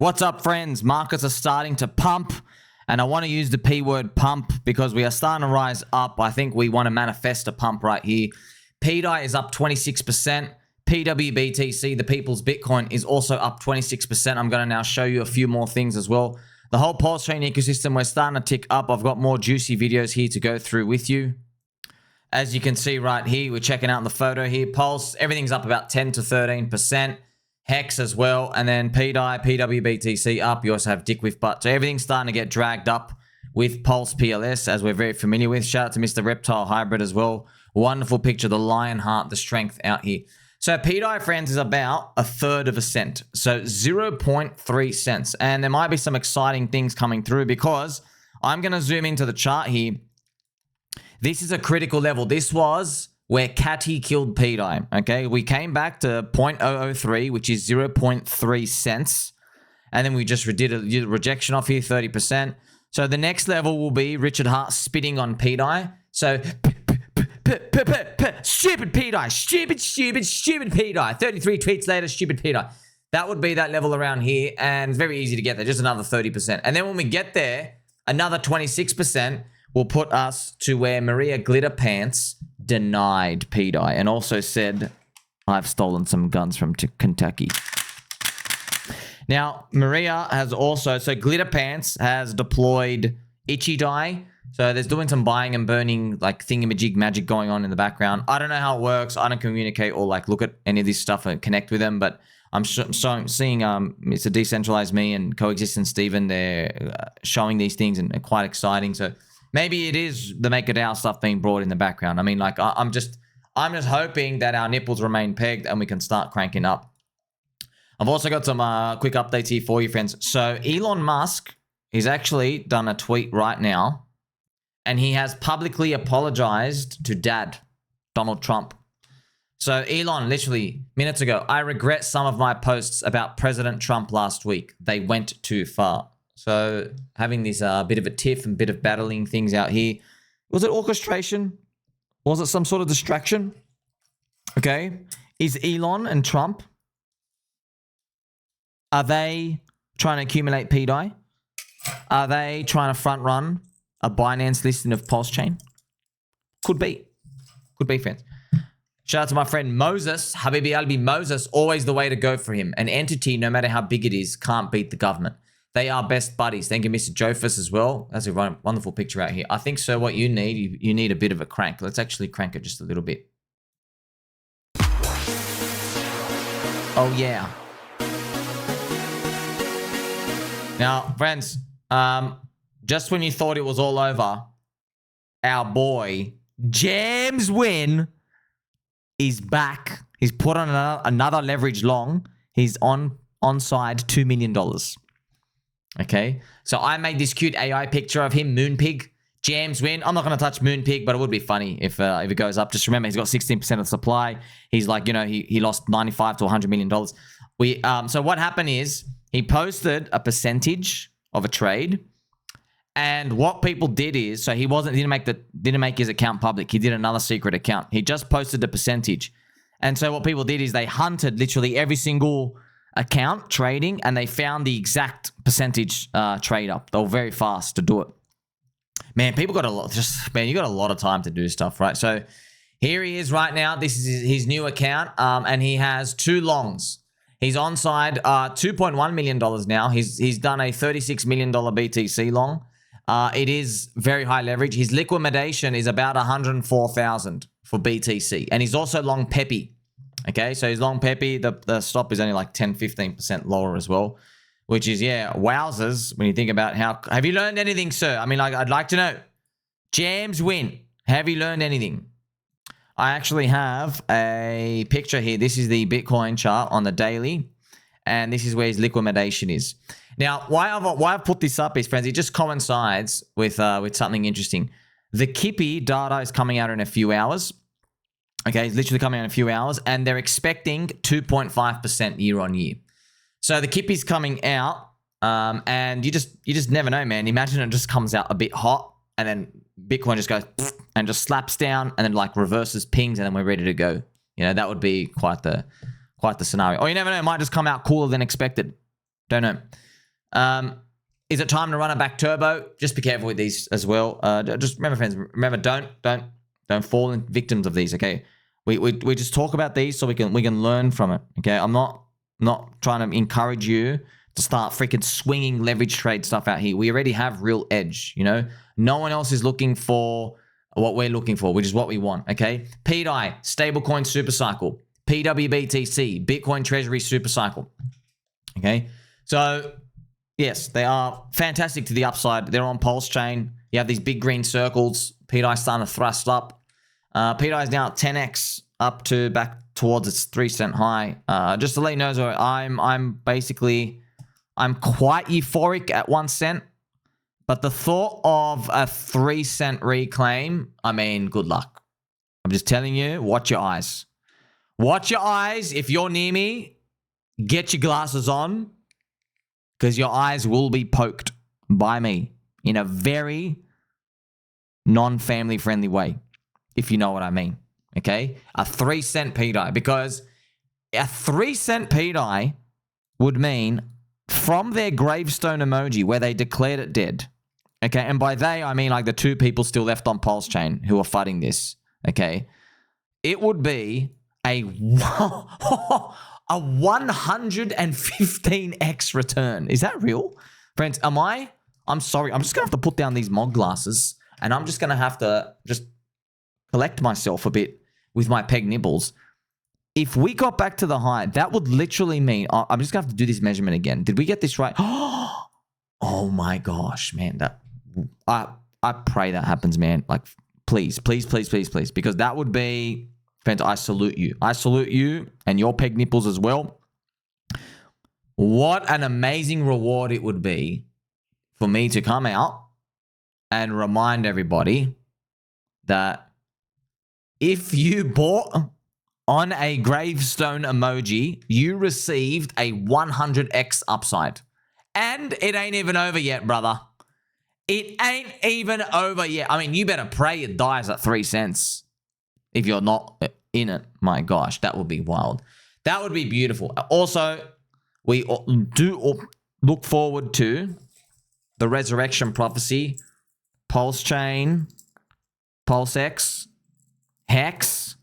What's up, friends? Markets are starting to pump, and I want to use the P word pump because we are starting to rise up. I think we want to manifest a pump right here. pDAI is up 26%. PWBTC, the people's Bitcoin, is also up 26%. I'm going to now show you a few more things as well. The whole PulseChain ecosystem, we're starting to tick up. I've got more juicy videos here to go through with you. As you can see right here, we're checking out the photo here. Pulse, everything's up about 10 to 13%. Hex as well, and then pDAI, PWBTC up. You also have Dick with Butt. So everything's starting to get dragged up with Pulse PLS, as we're very familiar with. Shout out to Mr. Reptile Hybrid as well. Wonderful picture, the lion heart, the strength out here. So pDAI, friends, is about 1/3 of a cent. So 0.3 cents. And there might be some exciting things coming through because I'm going to zoom into the chart here. This is a critical level. This was where Catty killed pDAI, okay? We came back to 0.003, which is 0.3 cents. And then we just did a rejection off here, 30%. So the next level will be Richard Hart spitting on pDAI. So, stupid pDAI, stupid pDAI. 33 tweets later, stupid pDAI. That would be that level around here, and it's very easy to get there, just another 30%. And then when we get there, another 26% will put us to where Maria Glitterpants denied pDAI and also said, I've stolen some guns from Kentucky. Now, Maria has also, so Glitterpants has deployed ICHI. So there's doing some buying and burning, like thingamajig magic going on in the background. I don't know how it works. I don't communicate or like look at any of this stuff and connect with them, but I'm seeing Mr. Decentralized Me and Coexistence Steven, they're showing these things and quite exciting. So maybe it is the MakerDAO stuff being brought in the background. I mean, like I'm just hoping that our nipples remain pegged and we can start cranking up. I've also got some quick updates here for you, friends. So Elon Musk has actually done a tweet right now, and he has publicly apologized to Dad, Donald Trump. So Elon, literally minutes ago, I regret some of my posts about President Trump last week. They went too far. So having this bit of a tiff and bit of battling things out here. Was it orchestration? Was it some sort of distraction? Okay. Is Elon and Trump, are they trying to accumulate pDAI? Are they trying to front run a Binance listing of PulseChain? Could be. Could be, friends. Shout out to my friend Moses, Habibi Albi Moses, always the way to go for him. An entity, no matter how big it is, can't beat the government. They are best buddies. Thank you, Mr. Jofus, as well. That's a wonderful picture out here. I think, sir, what you need, you need a bit of a crank. Let's actually crank it just a little bit. Oh, yeah. Now, friends, just when you thought it was all over, our boy, James Wynn, is back. He's put on another leverage long. He's onside $2 million. Okay, so I made this cute AI picture of him, Moonpig, James Wynn. I'm not going to touch Moonpig, but it would be funny if it goes up. Just remember, he's got 16% of the supply. He's like, you know, he lost $95 to $100 million. So what happened is he posted a percentage of a trade, and what people did is, so he didn't make his account public. He did another secret account. He just posted the percentage, and so what people did is they hunted literally every single account trading, and they found the exact percentage trade up. They were very fast to do it. Man, people got a lot. You got a lot of time to do stuff, right? So here he is right now. This is his new account, and he has two longs. He's onside $2.1 million now. He's done a $36 million BTC long. It is very high leverage. His liquidation is about 104,000 for BTC, and he's also long Peppy. Okay, so he's long Peppy. The stop is only like 10-15% lower as well, which is, yeah, wowzers when you think about how... Have you learned anything, sir? I mean, like, I'd like to know. James Wynn, have you learned anything? I actually have a picture here. This is the Bitcoin chart on the daily, and this is where his liquidation is. Now, why I've put this up is, friends, it just coincides with something interesting. The CPI data is coming out in a few hours. Okay, it's literally coming out in a few hours, and they're expecting 2.5% year on year. So the CPI's coming out, and you just never know, man. Imagine it just comes out a bit hot, and then Bitcoin just goes and just slaps down, and then like reverses pings, and then we're ready to go. You know, that would be quite the scenario. Or you never know, it might just come out cooler than expected. Don't know. Is it time to run it back turbo? Just be careful with these as well. Just remember, friends. Remember, don't fall in victims of these. Okay, we just talk about these so we can learn from it. Okay, I'm not trying to encourage you to start freaking swinging leverage trade stuff out here. We already have real edge. You know, no one else is looking for what we're looking for, which is what we want. Okay, pDAI, stablecoin super cycle, PWBTC, Bitcoin Treasury super cycle. Okay, so yes, they are fantastic to the upside. They're on PulseChain. You have these big green circles. pDAI starting to thrust up. pDAI is now at 10x up to back towards its 3-cent high. Just to let you know, so I'm quite euphoric at 1 cent, but the thought of a 3-cent reclaim, I mean, good luck. I'm just telling you, watch your eyes. Watch your eyes. If you're near me, get your glasses on, because your eyes will be poked by me in a very non-family friendly way, if you know what I mean. Okay? A 3-cent pDAI, because a 3-cent pDAI would mean from their gravestone emoji where they declared it dead. Okay? And by they, I mean like the 2 people still left on PulseChain who are fighting this. Okay? It would be a 115x return. Is that real? Friends, I'm sorry. I'm just going to have to put down these mod glasses, and I'm just going to have to just collect myself a bit with my peg nibbles. If we got back to the high, that would literally mean, I'm just going to have to do this measurement again. Did we get this right? Oh my gosh, man. I pray that happens, man. Like, please, please, please, please, please. Because that would be, friends, I salute you. I salute you and your peg nipples as well. What an amazing reward it would be for me to come out and remind everybody that if you bought on a gravestone emoji, you received a 100x upside. And it ain't even over yet, brother. It ain't even over yet. I mean, you better pray it dies at 3 cents if you're not in it. My gosh, that would be wild. That would be beautiful. Also, we do look forward to the resurrection prophecy, PulseChain, PulseX, Hex,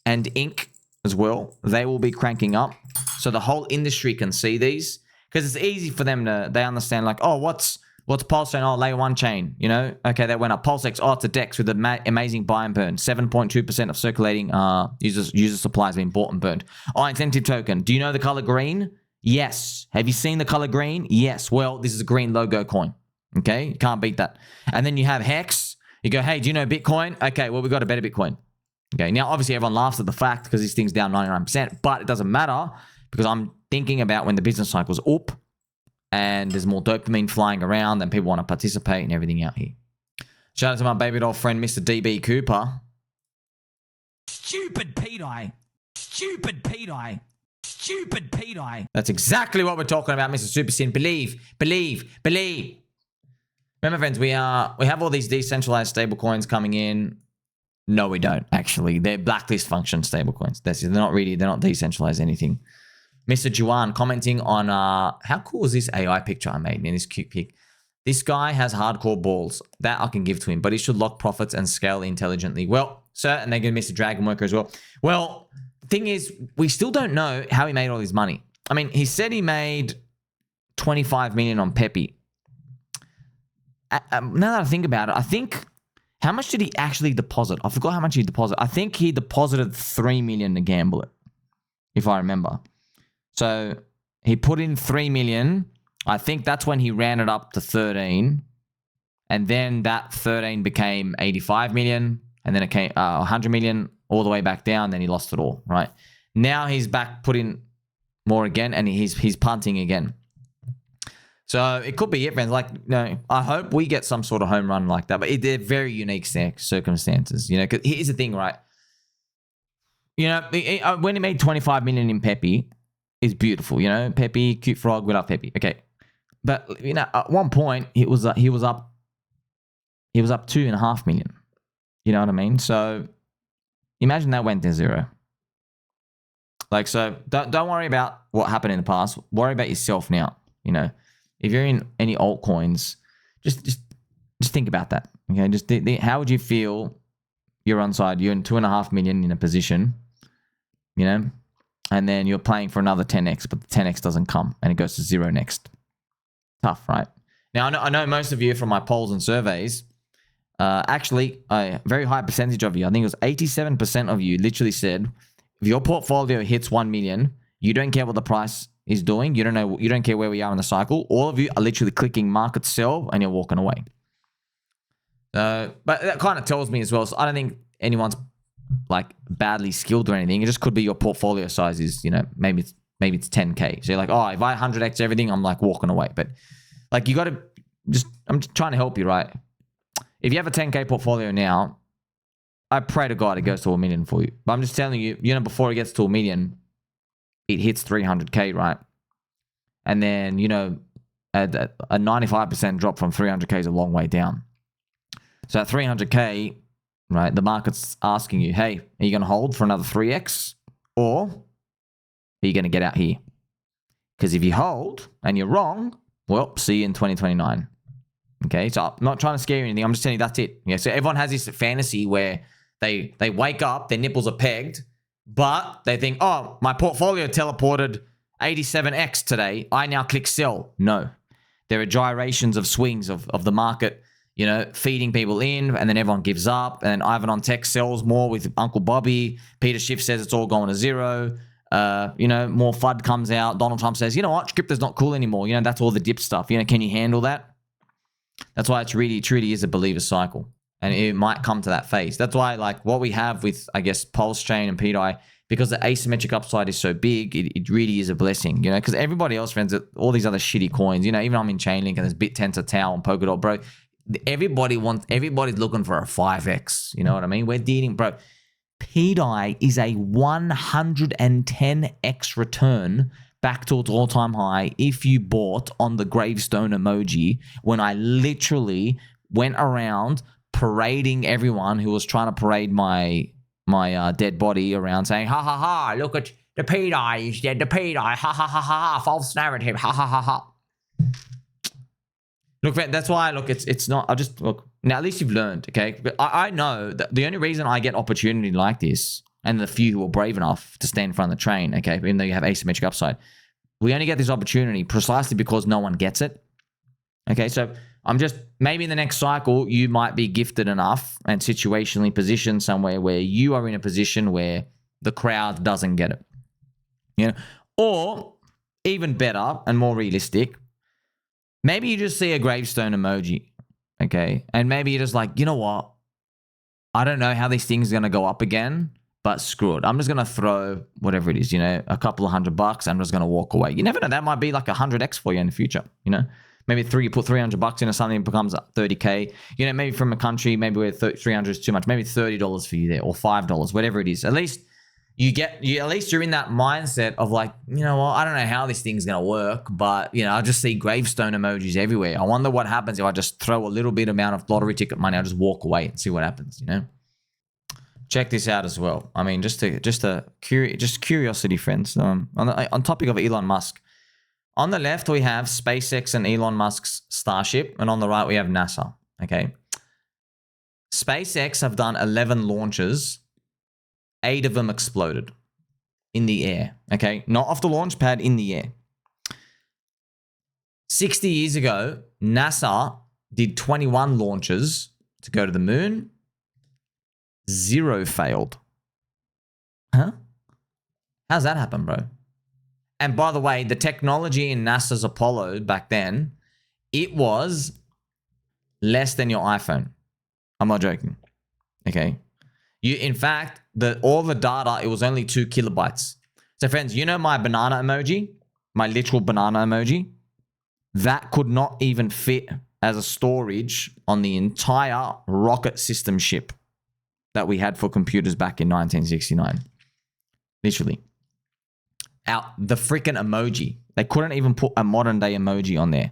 and Ink as well. They will be cranking up, so the whole industry can see these, because it's easy for them to, they understand like, oh, what's PulseChain? Oh, layer 1 chain, you know? Okay, that went up. PulseX, oh, it's a DEX with an amazing buy and burn. 7.2% of circulating user supply has been bought and burned. Oh, incentive token. Do you know the color green? Yes. Have you seen the color green? Yes. Well, this is a green logo coin. Okay, you can't beat that. And then you have Hex. You go, hey, do you know Bitcoin? Okay, well, we got a better Bitcoin. Okay, now obviously everyone laughs at the fact because this thing's down 99%, but it doesn't matter because I'm thinking about when the business cycle's up and there's more dopamine flying around and people want to participate and everything out here. Shout out to my baby doll friend, Mr. DB Cooper. Stupid pDAI. Stupid pDAI. Stupid pDAI. That's exactly what we're talking about, Mr. Super Sin. Believe. Remember, friends, we have all these decentralized stablecoins coming in. No, we don't, actually. They're blacklist function stablecoins. They're not decentralized anything. Mr. Juan commenting on, how cool is this AI picture I made, man? This cute pic. This guy has hardcore balls. That I can give to him, but he should lock profits and scale intelligently. Well, sir, and they're going to Mr. Dragon Worker as well. Well, the thing is, we still don't know how he made all his money. I mean, he said he made 25 million on Pepe. Now that I think about it, I think, how much did he actually deposit? I forgot how much he deposited. I think he deposited 3 million to gamble it, if I remember. So he put in 3 million. I think that's when he ran it up to 13. And then that 13 became 85 million. And then it came 100 million all the way back down. Then he lost it all, right? Now he's back putting more again, and he's punting again. So it could be it, friends. Like, you know, I hope we get some sort of home run like that. But they're very unique circumstances, you know. Because here's the thing, right? You know, when he made 25 million in Pepe, is beautiful. You know, Pepe, cute frog, what up, Pepe? Okay, but you know, at one point he was up 2.5 million. You know what I mean? So imagine that went to zero. Like, so don't worry about what happened in the past. Worry about yourself now. You know. if you're in any altcoins, just think about that. Okay, just how would you feel? You're on side. You're in 2.5 million in a position, you know, and then you're playing for another 10x, but the 10x doesn't come, and it goes to 0 next. Tough, right? Now I know most of you from my polls and surveys. Actually, a very high percentage of you, I think it was 87% of you, literally said, if your portfolio hits 1 million, you don't care what the price is doing. You don't care where we are in the cycle. All of you are literally clicking market sell and you're walking away. But that kind of tells me as well. So I don't think anyone's like badly skilled or anything. It just could be your portfolio size is, you know, maybe it's 10K. So you're like, oh, if I 100x everything, I'm like walking away. But like you got to I'm just trying to help you, right? If you have a 10K portfolio now, I pray to God it goes to 1 million for you. But I'm just telling you, you know, before it gets to 1 million, it hits 300K, right? And then, you know, a 95% drop from 300K is a long way down. So at 300K, right, the market's asking you, hey, are you going to hold for another 3x? Or are you going to get out here? Because if you hold and you're wrong, well, see you in 2029. Okay, so I'm not trying to scare you or anything. I'm just telling you that's it. Yeah, so everyone has this fantasy where they wake up, their nipples are pegged, but they think, oh, my portfolio teleported 87x today. I now click sell. No, there are gyrations of swings of the market, you know, feeding people in, and then everyone gives up, and then Ivan on Tech sells more with Uncle Bobby. Peter Schiff says it's all going to zero. You know, more FUD comes out. Donald Trump says, you know what, crypto's not cool anymore. You know, that's all the dip stuff. You know, can you handle that? That's why it's really, truly is a believer cycle. And it might come to that phase. That's why, like, what we have with, I guess, PulseChain and pDAI, because the asymmetric upside is so big, it really is a blessing, you know, because everybody else, friends, all these other shitty coins, you know, even I'm in Chainlink and there's BitTensor, Tau, and Polkadot, bro. Everybody's looking for a 5x. You know what I mean? We're dealing, bro. pDAI is a 110x return back to its all-time high if you bought on the gravestone emoji when I literally went around parading everyone who was trying to parade my dead body around saying, ha ha ha, look at the pDAI is dead, the pDAI, ha ha ha ha, false narrative, ha ha ha ha. Look, that's why, look, it's not, I just, look, now at least you've learned, okay? But I know that the only reason I get opportunity like this, and the few who are brave enough to stand in front of the train, okay, even though you have asymmetric upside, we only get this opportunity precisely because no one gets it. Okay, so I'm just, maybe in the next cycle, you might be gifted enough and situationally positioned somewhere where you are in a position where the crowd doesn't get it. You know, or even better and more realistic, maybe you just see a gravestone emoji, okay? And maybe you're just like, you know what? I don't know how these things are going to go up again, but screw it. I'm just going to throw whatever it is, you know, a couple of $100. I'm just going to walk away. You never know. That might be like 100x for you in the future, you know? Maybe you put $300 into something, it becomes 30K. You know, maybe from a country, maybe where 300 is too much. Maybe $30 for you there, or $5, whatever it is. At least at least you're in that mindset of like, you know what, I don't know how this thing's going to work, but, you know, I just see gravestone emojis everywhere. I wonder what happens if I just throw a little bit amount of lottery ticket money. I'll just walk away and see what happens, you know? Check this out as well. I mean, just curiosity, friends. On topic of Elon Musk, on the left we have SpaceX and Elon Musk's Starship, and on the right we have NASA. Okay, SpaceX have done 11 launches. 8 of them exploded in the air. Okay, not off the launch pad, in the air. 60 years ago, NASA did 21 launches to go to the moon. 0 failed. Huh? How's that happen, bro? And by the way, the technology in NASA's Apollo back then, it was less than your iPhone. I'm not joking. Okay. In fact, all the data, it was only 2 kilobytes. So friends, you know my banana emoji, my literal banana emoji, that could not even fit as a storage on the entire rocket system ship that we had for computers back in 1969. Literally. The freaking emoji. They couldn't even put a modern day emoji on there.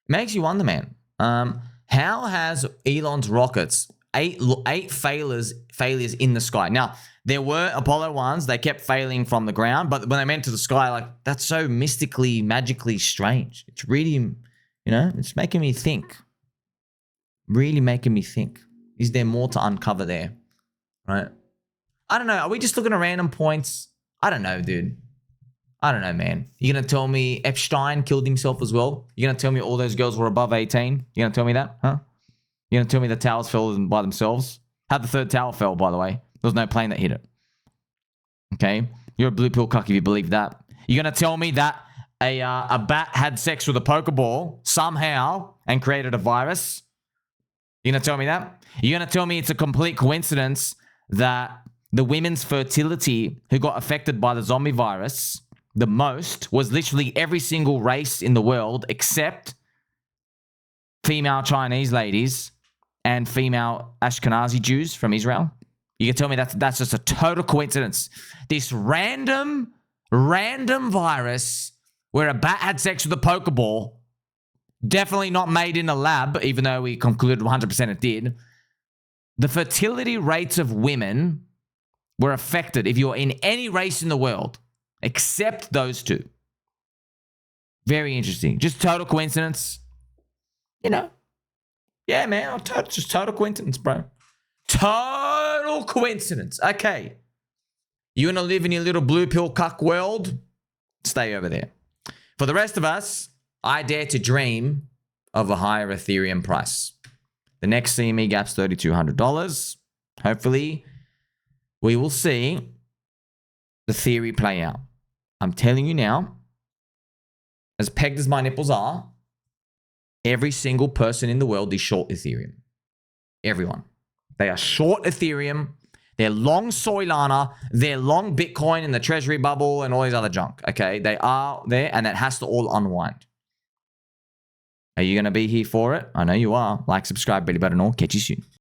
Makes you wonder, man. How has Elon's rockets, eight failures in the sky? Now, there were Apollo ones, they kept failing from the ground, but when they went to the sky, like, that's so mystically, magically strange. It's really, You know, it's making me think. Really making me think. Is there more to uncover there? Right? I don't know. Are we just looking at random points? I don't know, dude. I don't know, man. You're going to tell me Epstein killed himself as well? You're going to tell me all those girls were above 18? You're going to tell me that? Huh? You're going to tell me the towers fell by themselves? How the third tower fell, by the way. There was no plane that hit it. Okay? You're a blue pill cuck if you believe that. You're going to tell me that a bat had sex with a Pokeball somehow and created a virus? You're going to tell me that? You're going to tell me it's a complete coincidence that the women's fertility who got affected by the zombie virus the most was literally every single race in the world except female Chinese ladies and female Ashkenazi Jews from Israel? You can tell me that's just a total coincidence. This random virus where a bat had sex with a Pokeball, definitely not made in a lab, even though we concluded 100% it did. The fertility rates of women were affected if you're in any race in the world, except those two. Very interesting. Just total coincidence. You know. Yeah, man. Just total coincidence, bro. Total coincidence. Okay. You want to live in your little blue pill cuck world? Stay over there. For the rest of us, I dare to dream of a higher Ethereum price. The next CME gap's $3,200. Hopefully, we will see the theory play out. I'm telling you now, as pegged as my nipples are, every single person in the world is short Ethereum. Everyone. They are short Ethereum. They're long Solana. They're long Bitcoin in the treasury bubble and all these other junk. Okay? They are there and it has to all unwind. Are you going to be here for it? I know you are. Like, subscribe, belly button all. Catch you soon.